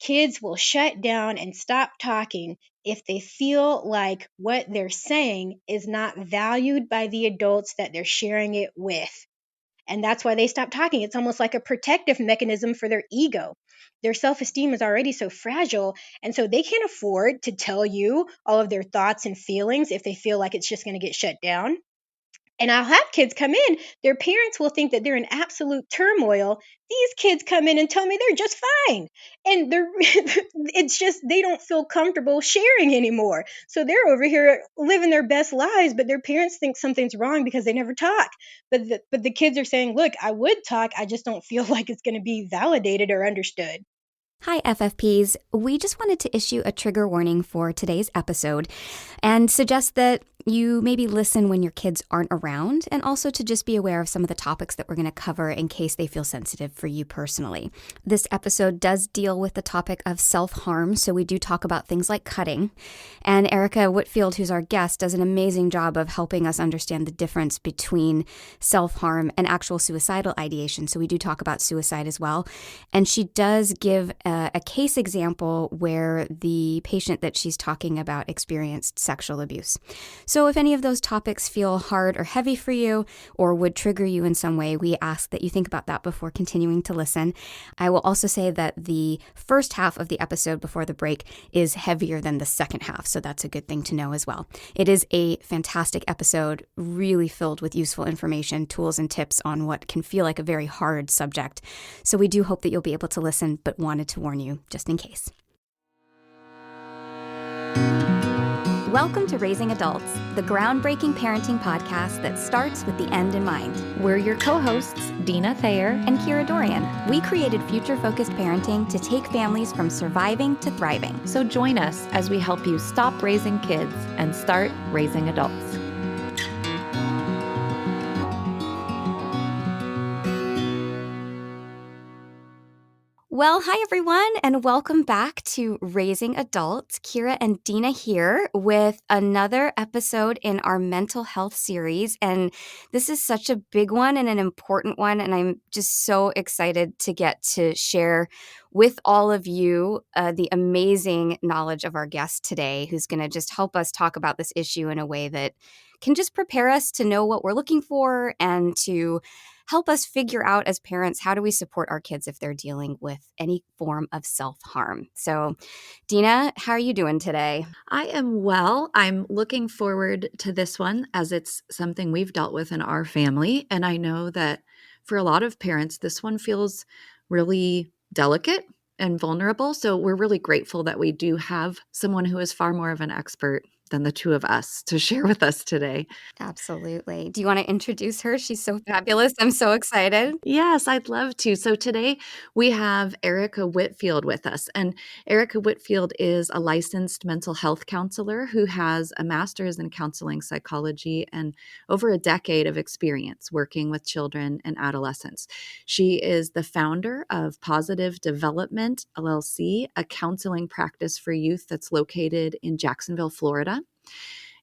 kids will shut down and stop talking if they feel like what they're saying is not valued by the adults that they're sharing it with. And that's why they stop talking. It's almost like a protective mechanism for their ego. Their self esteem is already so fragile. And so they can't afford to tell you all of their thoughts and feelings if they feel like it's just going to get shut down. And I'll have kids come in, their parents will think that they're in absolute turmoil. These kids come in and tell me they're just fine. And they're it's just they don't feel comfortable sharing anymore. So they're over here living their best lives, but their parents think something's wrong because they never talk. But the kids are saying, "Look, I would talk, I just don't feel like it's going to be validated or understood." Hi, FFPs. We just wanted to issue a trigger warning for today's episode and suggest that you maybe listen when your kids aren't around, and also to just be aware of some of the topics that we're going to cover in case they feel sensitive for you personally. This episode does deal with the topic of self-harm, so we do talk about things like cutting. And Erica Whitfield, who's our guest, does an amazing job of helping us understand the difference between self-harm and actual suicidal ideation. So we do talk about suicide as well. And she does give a case example where the patient that she's talking about experienced sexual abuse. So if any of those topics feel hard or heavy for you or would trigger you in some way, we ask that you think about that before continuing to listen. I will also say that the first half of the episode before the break is heavier than the second half, so that's a good thing to know as well. It is a fantastic episode, really filled with useful information, tools, and tips on what can feel like a very hard subject. So we do hope that you'll be able to listen, but wanted to warn you just in case. Welcome to Raising Adults, the groundbreaking parenting podcast that starts with the end in mind. We're your co-hosts, Deana Thayer and Kira Dorian. We created future-focused parenting to take families from surviving to thriving. So join us as we help you stop raising kids and start raising adults. Well, hi everyone, and welcome back to Raising Adults. Kira and Deana here with another episode in our mental health series. And this is such a big one and an important one. And I'm just so excited to get to share with all of you the amazing knowledge of our guest today, who's going to just help us talk about this issue in a way that can just prepare us to know what we're looking for and to help us figure out as parents, how do we support our kids if they're dealing with any form of self-harm? So, Deana, how are you doing today? I am well. I'm looking forward to this one as it's something we've dealt with in our family. And I know that for a lot of parents, this one feels really delicate and vulnerable. So we're really grateful that we do have someone who is far more of an expert than the two of us to share with us today. Absolutely. Do you want to introduce her? She's so fabulous. I'm so excited. Yes, I'd love to. So today we have Erica Whitfield with us. And Erica Whitfield is a licensed mental health counselor who has a master's in counseling psychology and over a decade of experience working with children and adolescents. She is the founder of Positive Development, LLC, a counseling practice for youth that's located in Jacksonville, Florida.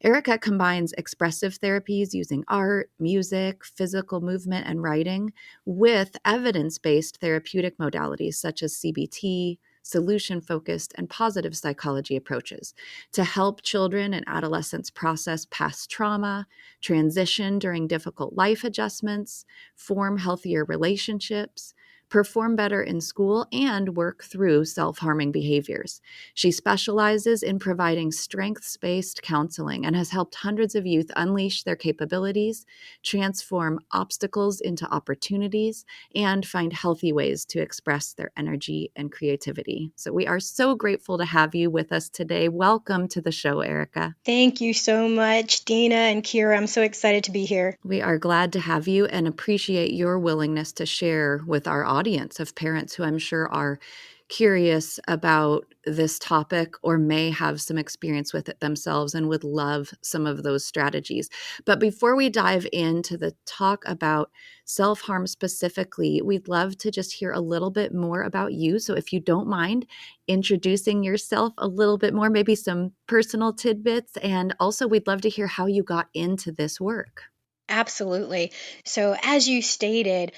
Erica combines expressive therapies using art, music, physical movement, and writing with evidence-based therapeutic modalities such as CBT, solution-focused, and positive psychology approaches to help children and adolescents process past trauma, transition during difficult life adjustments, form healthier relationships, perform better in school, and work through self-harming behaviors. She specializes in providing strengths-based counseling and has helped hundreds of youth unleash their capabilities, transform obstacles into opportunities, and find healthy ways to express their energy and creativity. So we are so grateful to have you with us today. Welcome to the show, Erica. Thank you so much, Deana and Kira. I'm so excited to be here. We are glad to have you and appreciate your willingness to share with our audience of parents who I'm sure are curious about this topic or may have some experience with it themselves and would love some of those strategies. But before we dive into the talk about self-harm specifically, we'd love to just hear a little bit more about you. So if you don't mind introducing yourself a little bit more, maybe some personal tidbits, and also we'd love to hear how you got into this work. Absolutely. So, as you stated,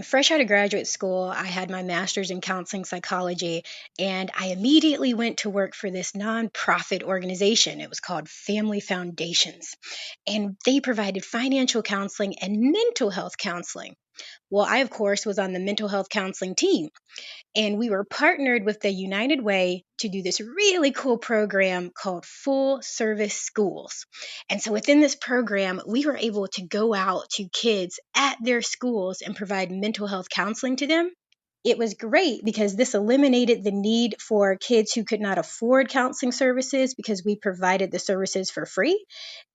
fresh out of graduate school, I had my master's in counseling psychology, and I immediately went to work for this nonprofit organization. It was called Family Foundations, and they provided financial counseling and mental health counseling. Well, I, of course, was on the mental health counseling team. And we were partnered with the United Way to do this really cool program called Full Service Schools. And so within this program, we were able to go out to kids at their schools and provide mental health counseling to them. It was great because this eliminated the need for kids who could not afford counseling services because we provided the services for free,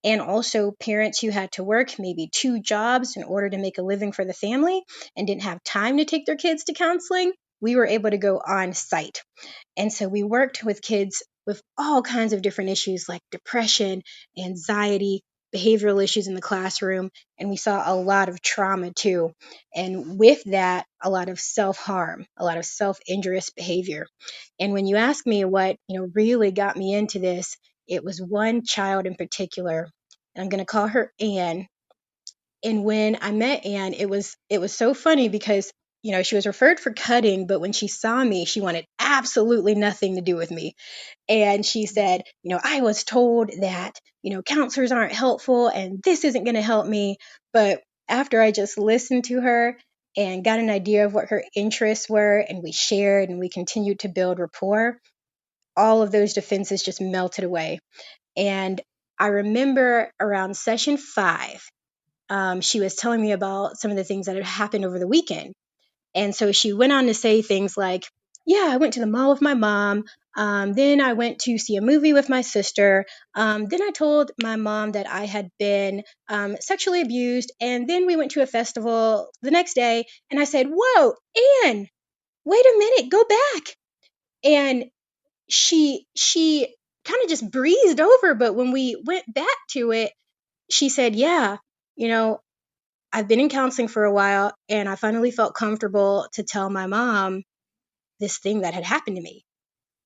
and also parents who had to work maybe two jobs in order to make a living for the family and didn't have time to take their kids to counseling. We were able to go on site. And so we worked with kids with all kinds of different issues like depression, anxiety, behavioral issues in the classroom, and we saw a lot of trauma too. And with that, a lot of self-harm, a lot of self-injurious behavior. And when you ask me what, really got me into this, it was one child in particular. And I'm going to call her Anne. And when I met Anne, it was so funny because she was referred for cutting, but when she saw me, she wanted absolutely nothing to do with me. And she said, I was told that, counselors aren't helpful and this isn't going to help me. But after I just listened to her and got an idea of what her interests were, and we shared and we continued to build rapport, all of those defenses just melted away. And I remember around session 5, she was telling me about some of the things that had happened over the weekend. And so she went on to say things like, yeah, I went to the mall with my mom. Then I went to see a movie with my sister. Then I told my mom that I had been sexually abused. And then we went to a festival the next day. And I said, whoa, Anne, wait a minute, go back. And she kind of just breezed over. But when we went back to it, she said, yeah, you know, I've been in counseling for a while and I finally felt comfortable to tell my mom this thing that had happened to me.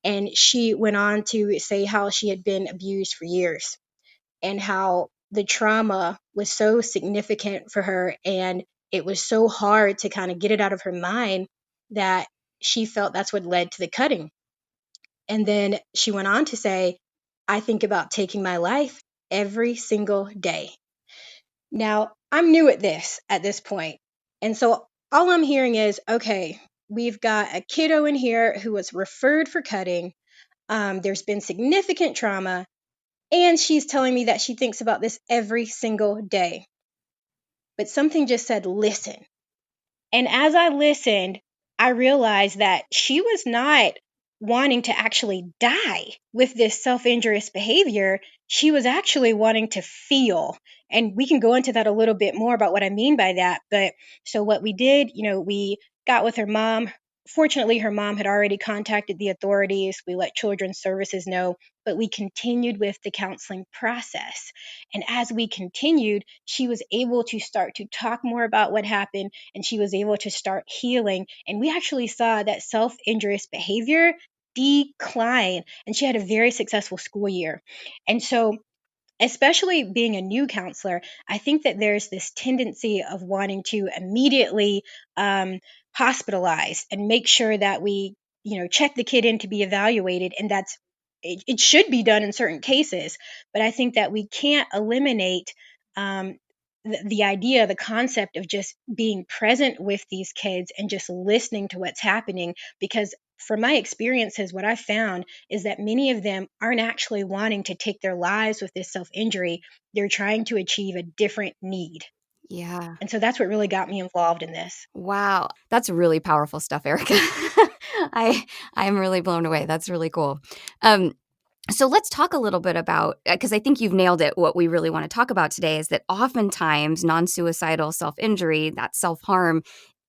And she went on to say how she had been abused for years and how the trauma was so significant for her and it was so hard to kind of get it out of her mind that she felt that's what led to the cutting. And then she went on to say, I think about taking my life every single day. Now, I'm new at this point. And so all I'm hearing is, okay, we've got a kiddo in here who was referred for cutting. There's been significant trauma, and she's telling me that she thinks about this every single day. But something just said, listen. And as I listened, I realized that she was not wanting to actually die with this self injurious behavior. She was actually wanting to feel. And we can go into that a little bit more about what I mean by that. But so what we did, we got with her mom. Fortunately, her mom had already contacted the authorities. We let children's services know, but we continued with the counseling process. And as we continued, she was able to start to talk more about what happened and she was able to start healing. And we actually saw that self injurious behavior decline. And she had a very successful school year. And so, especially being a new counselor, I think that there's this tendency of wanting to immediately hospitalize and make sure that we, check the kid in to be evaluated. And it should be done in certain cases. But I think that we can't eliminate um, the idea, the concept of just being present with these kids and just listening to what's happening. Because from my experiences, what I found is that many of them aren't actually wanting to take their lives with this self injury. They're trying to achieve a different need. Yeah. And so that's what really got me involved in this. Wow. That's really powerful stuff, Erica. I'm really blown away. That's really cool. Um, so let's talk a little bit about, because I think you've nailed it. What we really want to talk about today is that oftentimes non-suicidal self-injury, that self-harm,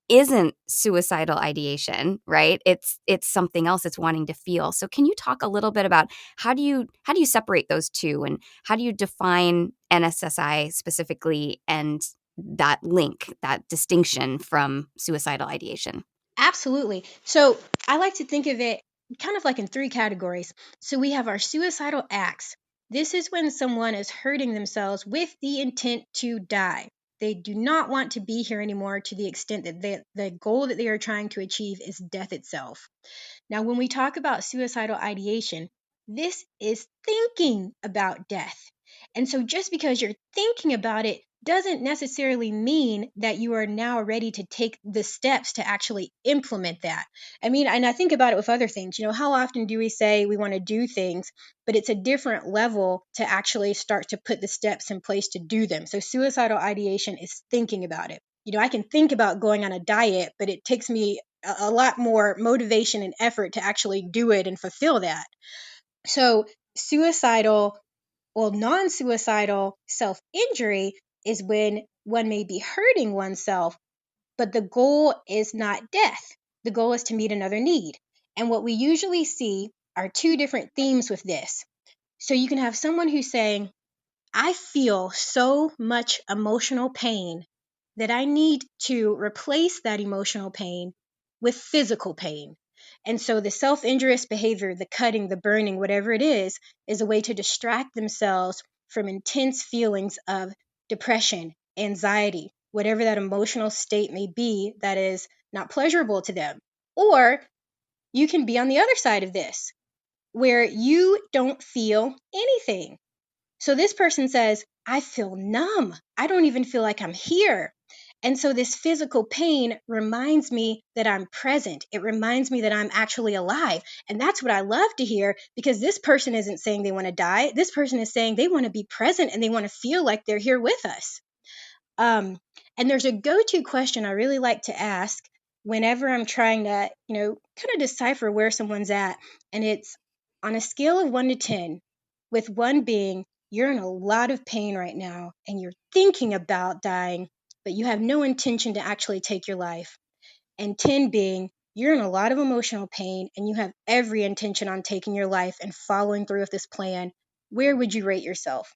isn't suicidal ideation, right? It's something else. It's wanting to feel. So can you talk a little bit about how do you separate those two, and how do you define NSSI specifically and that link, that distinction from suicidal ideation? Absolutely. So I like to think of it kind of like in 3 categories. So we have our suicidal acts. This is when someone is hurting themselves with the intent to die. They do not want to be here anymore, to the extent that the goal that they are trying to achieve is death itself. Now, when we talk about suicidal ideation, this is thinking about death. And so just because you're thinking about it doesn't necessarily mean that you are now ready to take the steps to actually implement that. I mean, and I think about it with other things. How often do we say we want to do things, but it's a different level to actually start to put the steps in place to do them? So suicidal ideation is thinking about it. I can think about going on a diet, but it takes me a lot more motivation and effort to actually do it and fulfill that. So non-suicidal self-injury is when one may be hurting oneself, but the goal is not death. The goal is to meet another need. And what we usually see are two different themes with this. So you can have someone who's saying, I feel so much emotional pain that I need to replace that emotional pain with physical pain. And so the self injurious behavior, the cutting, the burning, whatever it is a way to distract themselves from intense feelings of depression, anxiety, whatever that emotional state may be that is not pleasurable to them. Or you can be on the other side of this, where you don't feel anything. So this person says, I feel numb. I don't even feel like I'm here. And so this physical pain reminds me that I'm present. It reminds me that I'm actually alive. And that's what I love to hear, because this person isn't saying they want to die. This person is saying they want to be present and they want to feel like they're here with us. And there's a go-to question I really like to ask whenever I'm trying to, kind of decipher where someone's at. And it's on a scale of 1 to 10, with 1 being you're in a lot of pain right now and you're thinking about dying, but you have no intention to actually take your life. And 10 being you're in a lot of emotional pain and you have every intention on taking your life and following through with this plan. Where would you rate yourself?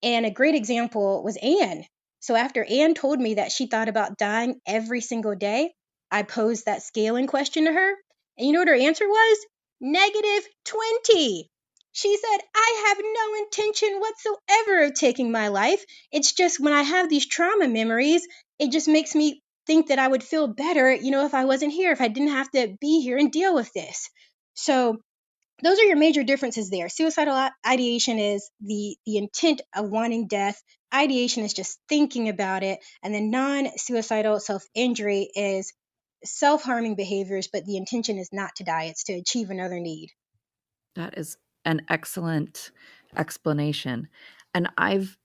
And a great example was Anne. So after Anne told me that she thought about dying every single day, I posed that scaling question to her. And you know what her answer was? -20. She said, I have no intention whatsoever of taking my life. It's just when I have these trauma memories, it just makes me think that I would feel better, if I wasn't here, if I didn't have to be here and deal with this. So those are your major differences there. Suicidal ideation is the intent of wanting death. Ideation is just thinking about it. And then non-suicidal self-injury is self-harming behaviors, but the intention is not to die. It's to achieve another need. That is an excellent explanation. And I've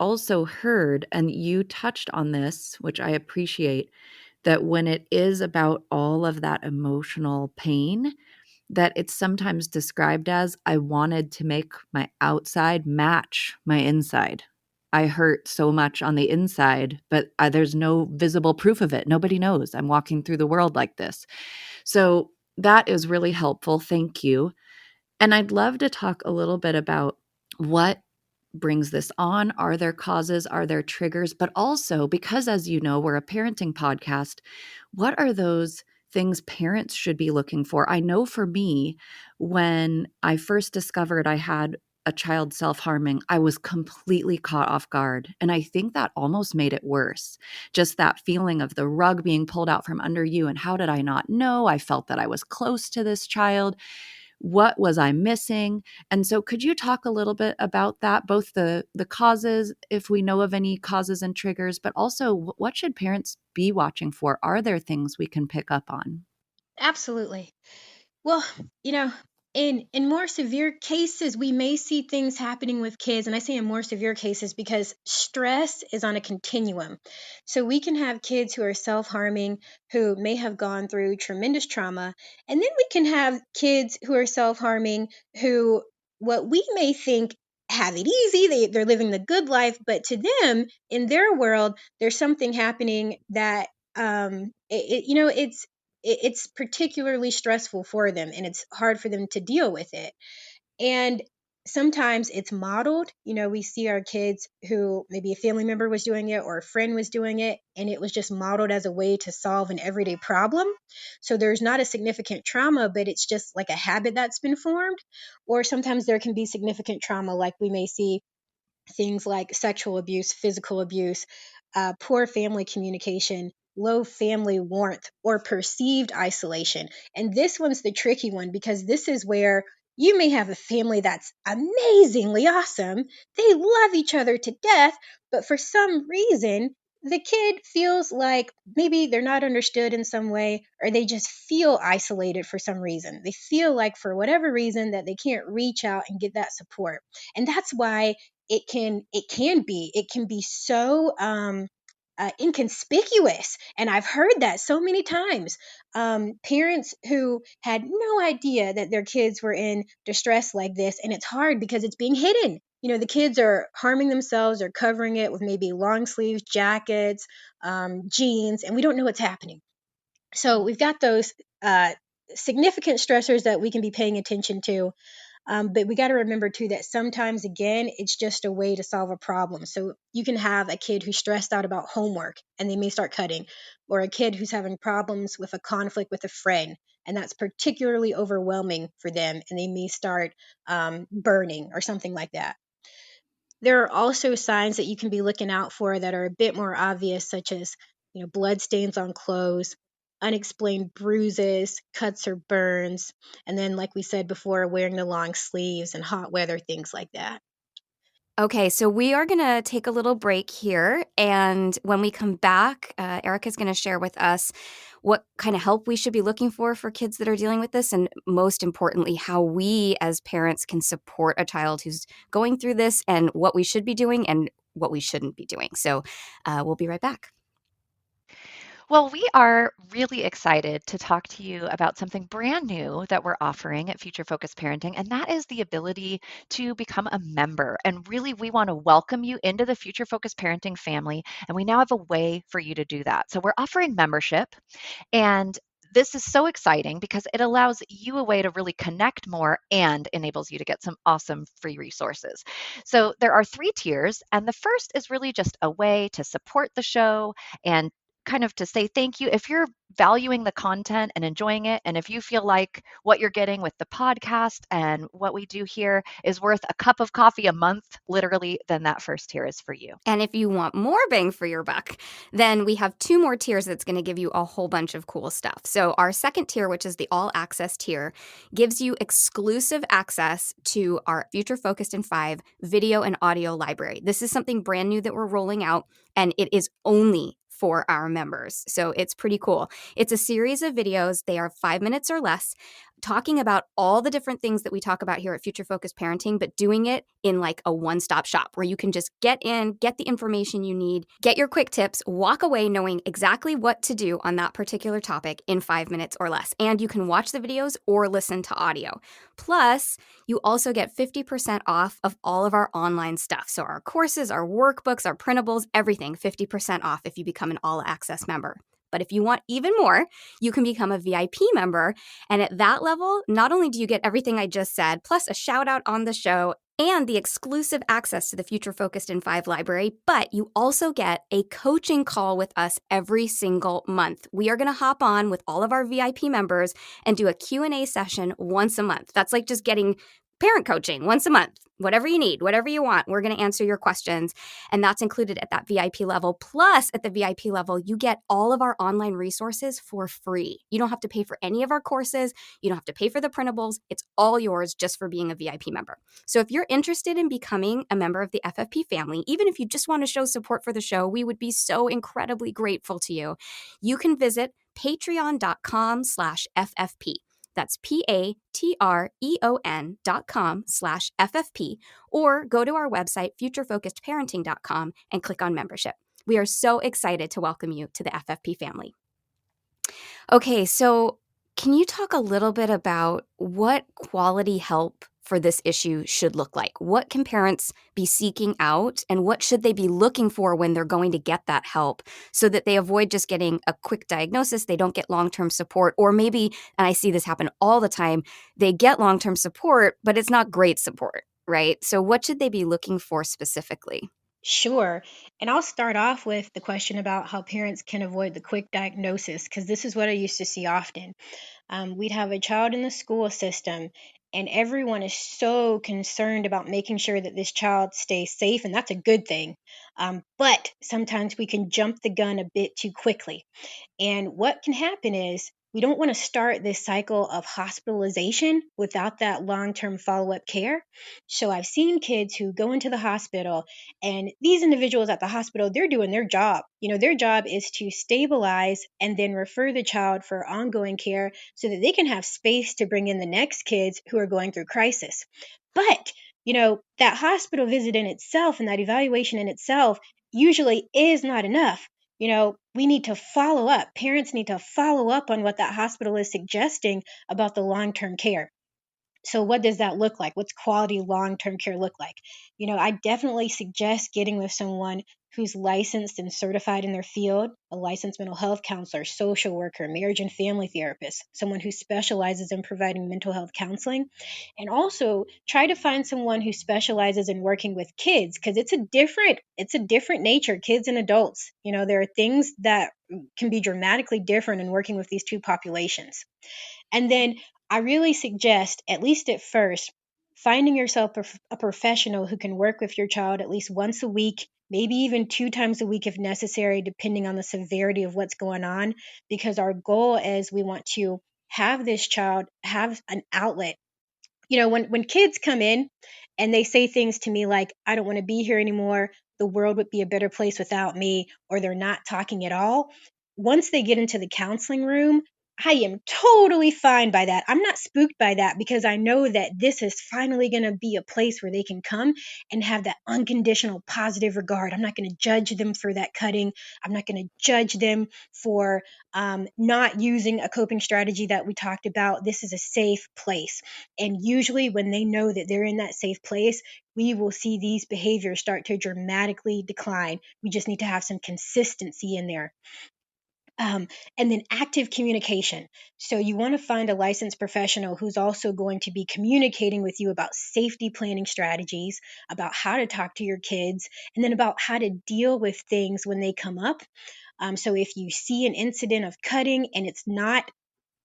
also heard, and you touched on this, which I appreciate, that when it is about all of that emotional pain, that it's sometimes described as, I wanted to make my outside match my inside. I hurt so much on the inside, but there's no visible proof of it. Nobody knows I'm walking through the world like this. So that is really helpful. Thank you. And I'd love to talk a little bit about what brings this on. Are there causes? Are there triggers? But also, because as you know, we're a parenting podcast, what are those things parents should be looking for? I know for me, when I first discovered I had a child self-harming, I was completely caught off guard. And I think that almost made it worse. Just that feeling of the rug being pulled out from under you. And how did I not know? I felt that I was close to this child. What was I missing? And so could you talk a little bit about that, both the causes, if we know of any causes and triggers, but also what should parents be watching for? Are there things we can pick up on? Absolutely. Well, you know, in more severe cases, we may see things happening with kids, and I say in more severe cases because stress is on a continuum. So we can have kids who are self-harming who may have gone through tremendous trauma, and then we can have kids who are self-harming who what we may think have it easy, they're living the good life, but to them, in their world, there's something happening that it's particularly stressful for them and it's hard for them to deal with it. And sometimes it's modeled. We see our kids who maybe a family member was doing it or a friend was doing it, and it was just modeled as a way to solve an everyday problem. So there's not a significant trauma, but it's just like a habit that's been formed. Or sometimes there can be significant trauma, like we may see things like sexual abuse, physical abuse, poor family communication, low family warmth, or perceived isolation. And this one's the tricky one because this is where you may have a family that's amazingly awesome. They love each other to death, but for some reason, the kid feels like maybe they're not understood in some way, or they just feel isolated for some reason. They feel like for whatever reason that they can't reach out and get that support. And that's why it can be so inconspicuous. And I've heard that so many times. Parents who had no idea that their kids were in distress like this, and it's hard because it's being hidden. The kids are harming themselves or covering it with maybe long sleeves jackets, jeans, and we don't know what's happening. So we've got those significant stressors that we can be paying attention to. But we got to remember too that sometimes, again, it's just a way to solve a problem. So you can have a kid who's stressed out about homework and they may start cutting, or a kid who's having problems with a conflict with a friend, and that's particularly overwhelming for them, and they may start burning or something like that. There are also signs that you can be looking out for that are a bit more obvious, such as blood stains on clothes, unexplained bruises, cuts or burns, and then, like we said before, wearing the long sleeves and hot weather, things like that. Okay, so we are going to take a little break here. And when we come back, Erica's going to share with us what kind of help we should be looking for kids that are dealing with this. And most importantly, how we as parents can support a child who's going through this and what we should be doing and what we shouldn't be doing. So we'll be right back. Well, we are really excited to talk to you about something brand new that we're offering at Future Focused Parenting, and that is the ability to become a member. And really, we want to welcome you into the Future Focused Parenting family, and we now have a way for you to do that. So we're offering membership, and this is so exciting because it allows you a way to really connect more and enables you to get some awesome free resources. So there are 3 tiers, and the first is really just a way to support the show and kind of to say thank you if you're valuing the content and enjoying it, and if you feel like what you're getting with the podcast and what we do here is worth a cup of coffee a month, literally, then that first tier is for you. And if you want more bang for your buck, then we have 2 more tiers that's going to give you a whole bunch of cool stuff. So our second tier, which is the all access tier, gives you exclusive access to our Future Focused in 5 video and audio library. This is something brand new that we're rolling out, and it is only for our members. So it's pretty cool. It's a series of videos. They are 5 minutes or less, talking about all the different things that we talk about here at Future Focused Parenting, but doing it in like a one-stop shop where you can just get in, get the information you need, get your quick tips, walk away knowing exactly what to do on that particular topic in 5 minutes or less. And you can watch the videos or listen to audio. Plus, you also get 50% off of all of our online stuff. So our courses, our workbooks, our printables, everything, 50% off if you become an all-access member. But if you want even more, you can become a VIP member. And at that level, not only do you get everything I just said, plus a shout out on the show and the exclusive access to the Future Focused in 5 library, but you also get a coaching call with us every single month. We are going to hop on with all of our VIP members and do a Q&A session once a month. That's like just getting parent coaching once a month. Whatever you need, whatever you want, we're going to answer your questions. And that's included at that VIP level. Plus, at the VIP level, you get all of our online resources for free. You don't have to pay for any of our courses. You don't have to pay for the printables. It's all yours just for being a VIP member. So if you're interested in becoming a member of the FFP family, even if you just want to show support for the show, we would be so incredibly grateful to you. You can visit patreon.com/FFP. That's patreon.com/FFP, or go to our website, futurefocusedparenting.com, and click on membership. We are so excited to welcome you to the FFP family. Okay, so can you talk a little bit about what quality help for this issue should look like? What can parents be seeking out, and what should they be looking for when they're going to get that help so that they avoid just getting a quick diagnosis, they don't get long-term support, or maybe, and I see this happen all the time, they get long-term support, but it's not great support, right? So what should they be looking for specifically? Sure. And I'll start off with the question about how parents can avoid the quick diagnosis, because this is what I used to see often. We'd have a child in the school system, and everyone is so concerned about making sure that this child stays safe, and that's a good thing. But sometimes we can jump the gun a bit too quickly. And what can happen is we don't want to start this cycle of hospitalization without that long term follow up care. So I've seen kids who go into the hospital, and these individuals at the hospital, they're doing their job. Their job is to stabilize and then refer the child for ongoing care so that they can have space to bring in the next kids who are going through crisis. But that hospital visit in itself and that evaluation in itself usually is not enough. We need to follow up. Parents need to follow up on what that hospital is suggesting about the long term care. So, what does that look like? What's quality long term care look like? I definitely suggest getting with someone who's licensed and certified in their field, a licensed mental health counselor, social worker, marriage and family therapist, someone who specializes in providing mental health counseling. And also try to find someone who specializes in working with kids, because it's a different nature, kids and adults. There are things that can be dramatically different in working with these two populations. And then I really suggest, at least at first, finding yourself a professional who can work with your child at least once a week, maybe even 2 times a week if necessary, depending on the severity of what's going on. Because our goal is we want to have this child have an outlet. When kids come in and they say things to me like, I don't want to be here anymore, the world would be a better place without me, or they're not talking at all. Once they get into the counseling room, I am totally fine by that. I'm not spooked by that, because I know that this is finally going to be a place where they can come and have that unconditional positive regard. I'm not going to judge them for that cutting. I'm not going to judge them for not using a coping strategy that we talked about. This is a safe place. And usually, when they know that they're in that safe place, we will see these behaviors start to dramatically decline. We just need to have some consistency in there. Um, and then active communication. So you want to find a licensed professional who's also going to be communicating with you about safety planning strategies, about how to talk to your kids, and then about how to deal with things when they come up. So if you see an incident of cutting and it's not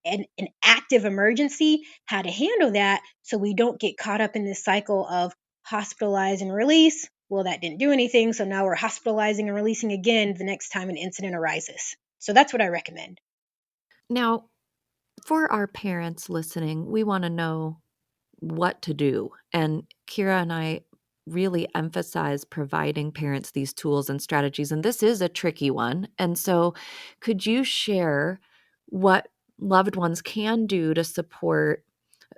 an active emergency, how to handle that so we don't get caught up in this cycle of hospitalize and release. Well, that didn't do anything. So now we're hospitalizing and releasing again the next time an incident arises. So that's what I recommend. Now, for our parents listening, we want to know what to do. And Kira and I really emphasize providing parents these tools and strategies. And this is a tricky one. And so, could you share what loved ones can do to support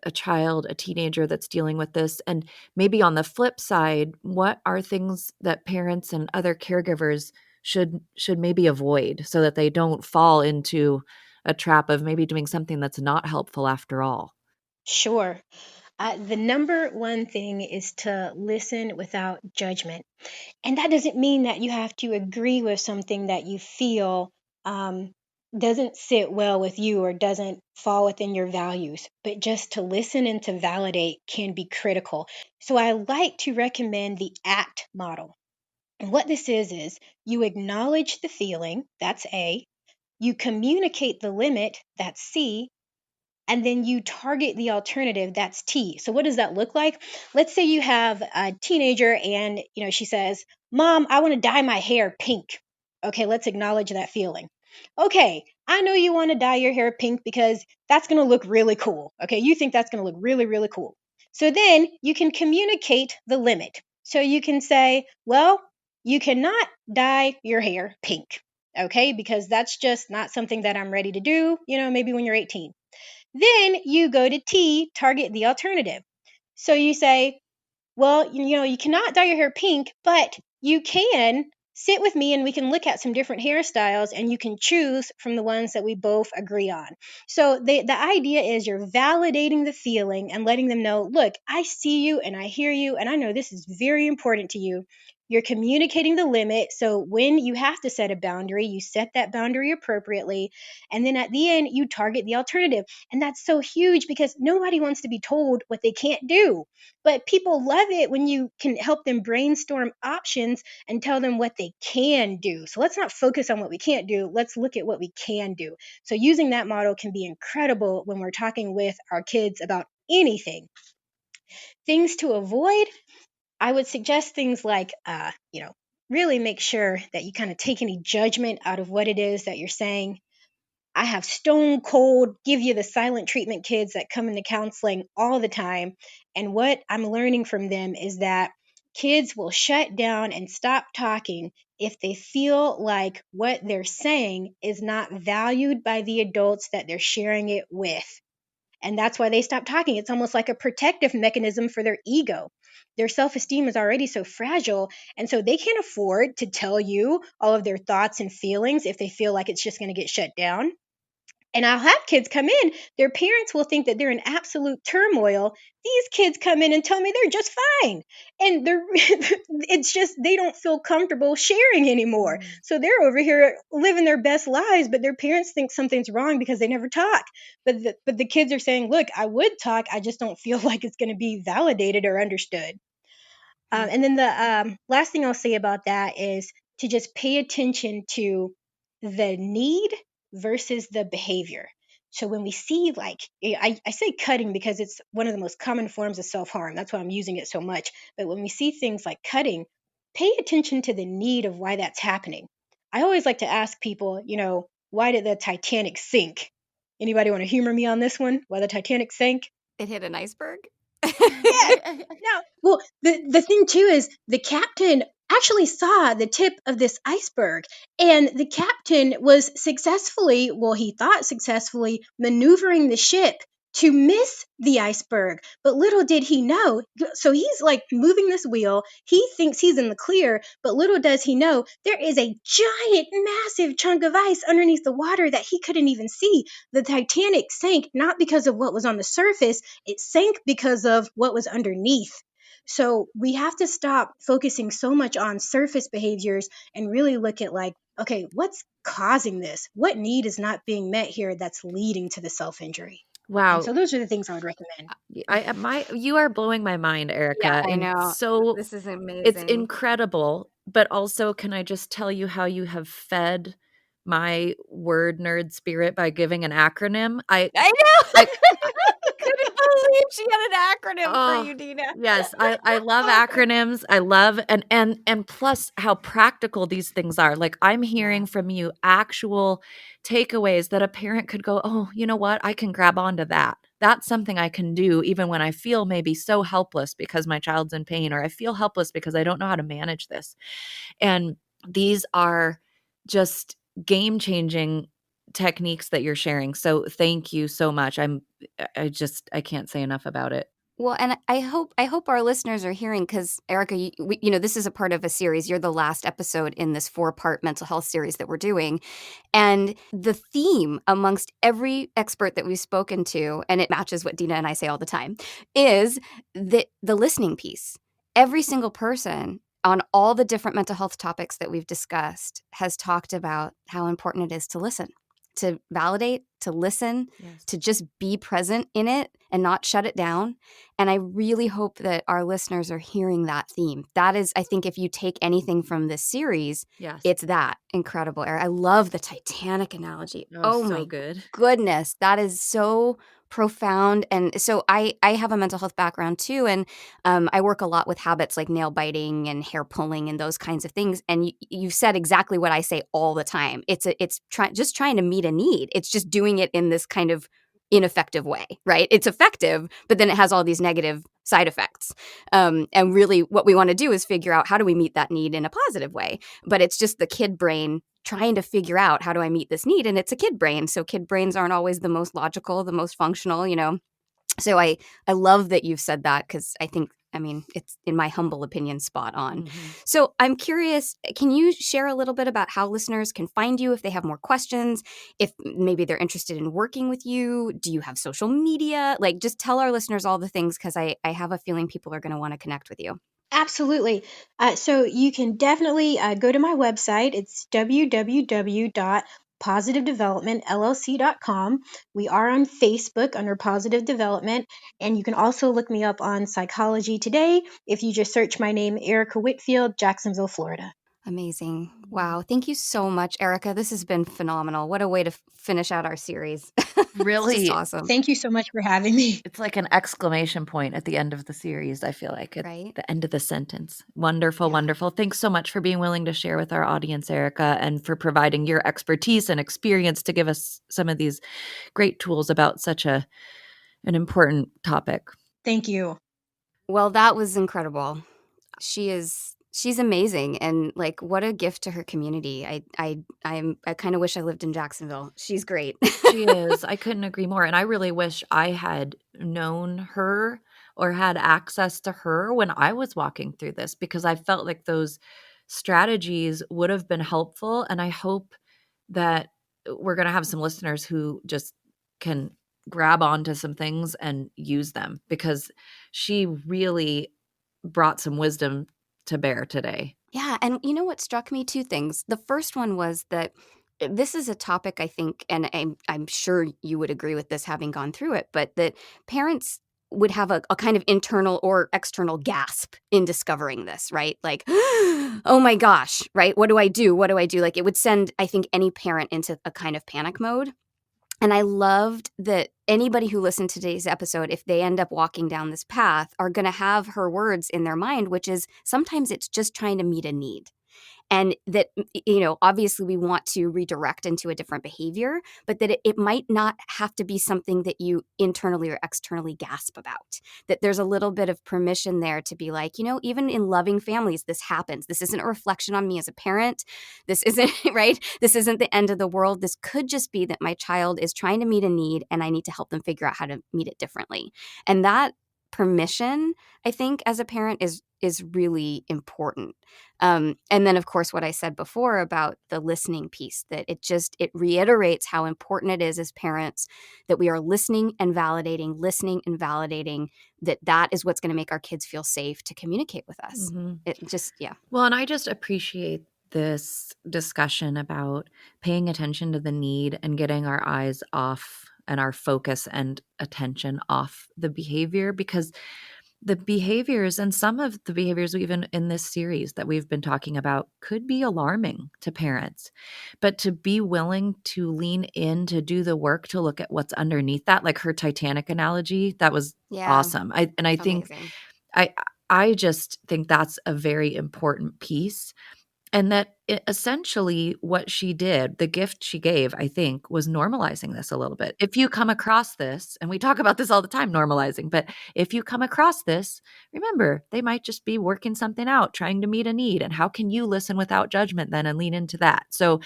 a child, a teenager that's dealing with this? And maybe on the flip side, what are things that parents and other caregivers should maybe avoid so that they don't fall into a trap of maybe doing something that's not helpful after all? Sure. The number one thing is to listen without judgment. And that doesn't mean that you have to agree with something that you feel um, doesn't sit well with you or doesn't fall within your values, but just to listen and to validate can be critical. So I like to recommend the ACT model. And what this is you acknowledge the feeling, that's A, you communicate the limit, that's C, and then you target the alternative, that's T. So what does that look like? Let's say you have a teenager and she says, Mom, I want to dye my hair pink. Okay, let's acknowledge that feeling. Okay, I know you want to dye your hair pink because that's going to look really cool. Okay, you think that's going to look really, really cool. So then you can communicate the limit. So you can say, well, you cannot dye your hair pink. Okay, because that's just not something that I'm ready to do, maybe when you're 18. Then you go to T, target the alternative. So you say, well, you cannot dye your hair pink, but you can sit with me and we can look at some different hairstyles and you can choose from the ones that we both agree on. So the idea is you're validating the feeling and letting them know, look, I see you and I hear you and I know this is very important to you. You're communicating the limit. So when you have to set a boundary, you set that boundary appropriately. And then at the end, you target the alternative. And that's so huge because nobody wants to be told what they can't do. But people love it when you can help them brainstorm options and tell them what they can do. So let's not focus on what we can't do. Let's look at what we can do. So using that model can be incredible when we're talking with our kids about anything. Things to avoid, I would suggest things like, really make sure that you kind of take any judgment out of what it is that you're saying. I have stone cold, give you the silent treatment kids that come into counseling all the time. And what I'm learning from them is that kids will shut down and stop talking if they feel like what they're saying is not valued by the adults that they're sharing it with. And that's why they stop talking. It's almost like a protective mechanism for their ego. Their self esteem is already so fragile. And so they can't afford to tell you all of their thoughts and feelings if they feel like it's just going to get shut down. And I'll have kids come in, their parents will think that they're in absolute turmoil. These kids come in and tell me they're just fine. And they're it's just they don't feel comfortable sharing anymore. So they're over here living their best lives, but their parents think something's wrong because they never talk. But the kids are saying, "Look, I would talk, I just don't feel like it's going to be validated or understood." And then the last thing I'll say about that is to just pay attention to the need versus the behavior. So when we see, like, I say cutting because it's one of the most common forms of self harm. That's why I'm using it so much. But when we see things like cutting, pay attention to the need of why that's happening. I always like to ask people, why did the Titanic sink? Anybody want to humor me on this one? Why the Titanic sank? It hit an iceberg? Yeah. No. Well, the thing too is the captain actually saw the tip of this iceberg, and the captain was successfully, well, he thought successfully, maneuvering the ship to miss the iceberg. But little did he know. So he's like moving this wheel. He thinks he's in the clear, but little does he know there is a giant, massive chunk of ice underneath the water that he couldn't even see. The Titanic sank not because of what was on the surface, it sank because of what was underneath. So we have to stop focusing so much on surface behaviors and really look at, like, okay, what's causing this? What need is not being met here that's leading to the self-injury? And Wow. so those are the things I would recommend. You are blowing my mind, Yeah, Erica. I And know. so This is it's amazing. incredible, but also can I just tell you how you have fed my word nerd spirit by giving an acronym? I know. I I couldn't believe she had an acronym for Oh, you, Deana. yes, I love acronyms. I love and plus how practical these things are. Like I'm hearing from you actual takeaways that a parent could go, "Oh, you know what? I can grab onto that. That's something I can do even when I feel maybe so helpless because my child's in pain or I feel helpless because I don't know how to manage this." And these are just game-changing techniques that you're sharing. So thank you so much. I can't say enough about it. Well, and I hope our listeners are hearing, because Erica, this is a part of a series. You're the last episode in this 4-part mental health series that we're doing, and the theme amongst every expert that we've spoken to, and it matches what Deana and I say all the time, is the listening piece. Every single person on all the different mental health topics that we've discussed has talked about how important it is to listen, to validate, to listen, Yes. to just be present in it and not shut it down. And I really hope that our listeners are hearing that theme. That is, I think, if you take anything from this series, Yes. it's that. Incredible. I love the Titanic analogy. Oh so my good. goodness. That is so profound. And so I have a mental health background too. And I work a lot with habits like nail biting and hair pulling and those kinds of things. And you said exactly what I say all the time. It's just trying to meet a need. It's just doing it in this kind of ineffective way, right? It's effective, but then it has all these negative side effects. And really what we want to do is figure out, how do we meet that need in a positive way? But it's just the kid brain trying to figure out, how do I meet this need? And it's a kid brain. So kid brains aren't always the most logical, the most functional, So I love that you've said that, because it's, in my humble opinion, spot on. So I'm curious, can you share a little bit about how listeners can find you if they have more questions, if maybe they're interested in working with you? Do you have social media? Like, just tell our listeners all the things, because I have a feeling people are going to want to connect with you. Absolutely. So you can definitely go to my website. It's www.positivedevelopmentllc.com. We are on Facebook under Positive Development, and you can also look me up on Psychology Today if you just search my name, Erica Whitfield, Jacksonville, Florida. Amazing. Wow. Thank you so much, Erica. This has been phenomenal. What a way to finish out our series. It's just Really, awesome. Thank you so much for having me. it's like an exclamation point at the end of the series, I feel like, at Right? the end of the sentence. Wonderful, Yeah. wonderful. Thanks so much for being willing to share with our audience, Erica, and for providing your expertise and experience to give us some of these great tools about such an important topic. Thank you. Well, that was incredible. She's amazing, and like what a gift to her community. I kind of wish I lived in Jacksonville. She's great. She is. I couldn't agree more. And I really wish I had known her or had access to her when I was walking through this, because I felt like those strategies would have been helpful. And I hope that we're going to have some listeners who just can grab onto some things and use them, because she really brought some wisdom to bear today. Yeah, and you know what struck me? Two things. The first one was that this is a topic I think, and I'm sure you would agree with this having gone through it, but that parents would have a kind of internal or external gasp in discovering this, right? Like, oh my gosh, right? What do I do? What do I do? Like it would send, I think, any parent into a kind of panic mode. And I loved that anybody who listened to today's episode, if they end up walking down this path, are going to have her words in their mind, which is sometimes it's just trying to meet a need. And that, obviously we want to redirect into a different behavior, but that it might not have to be something that you internally or externally gasp about. That there's a little bit of permission there to be like, even in loving families, this happens. This isn't a reflection on me as a parent. This isn't, right? This isn't the end of the world. This could just be that my child is trying to meet a need and I need to help them figure out how to meet it differently. And that permission, I think, as a parent is really important. And then, of course, what I said before about the listening piece, that it reiterates how important it is as parents that we are listening and validating, that is what's going to make our kids feel safe to communicate with us. Mm-hmm. It just, yeah. Well, and I just appreciate this discussion about paying attention to the need and getting our eyes off and our focus and attention off the behavior, because the behaviors and some of the behaviors even in this series that we've been talking about could be alarming to parents. But to be willing to lean in to do the work to look at what's underneath that, like her Titanic analogy, that was awesome. I think I just think that's a very important piece. And that essentially what she did, the gift she gave, I think, was normalizing this a little bit. If you come across this, and we talk about this all the time, normalizing, but if you come across this, remember, they might just be working something out, trying to meet a need. And how can you listen without judgment then and lean into that? So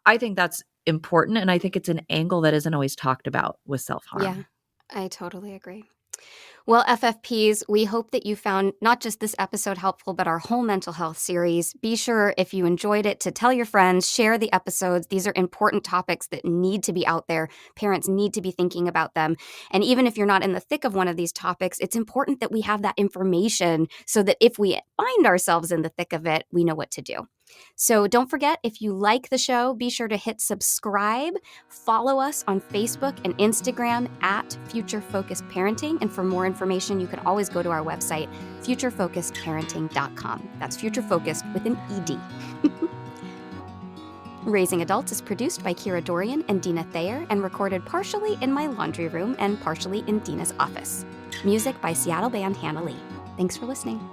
I think that's important. And I think it's an angle that isn't always talked about with self-harm. Yeah, I totally agree. Well, FFPs, we hope that you found not just this episode helpful, but our whole mental health series. Be sure, if you enjoyed it, to tell your friends, share the episodes. These are important topics that need to be out there. Parents need to be thinking about them. And even if you're not in the thick of one of these topics, it's important that we have that information so that if we find ourselves in the thick of it, we know what to do. So don't forget, if you like the show, be sure to hit subscribe. Follow us on Facebook and Instagram at Future Focused Parenting. And for more information, you can always go to our website, futurefocusedparenting.com. That's Future Focused with an ED. Raising Adults is produced by Kira Dorian and Deana Thayer and recorded partially in my laundry room and partially in Deana's office. Music by Seattle band Hannah Lee. Thanks for listening.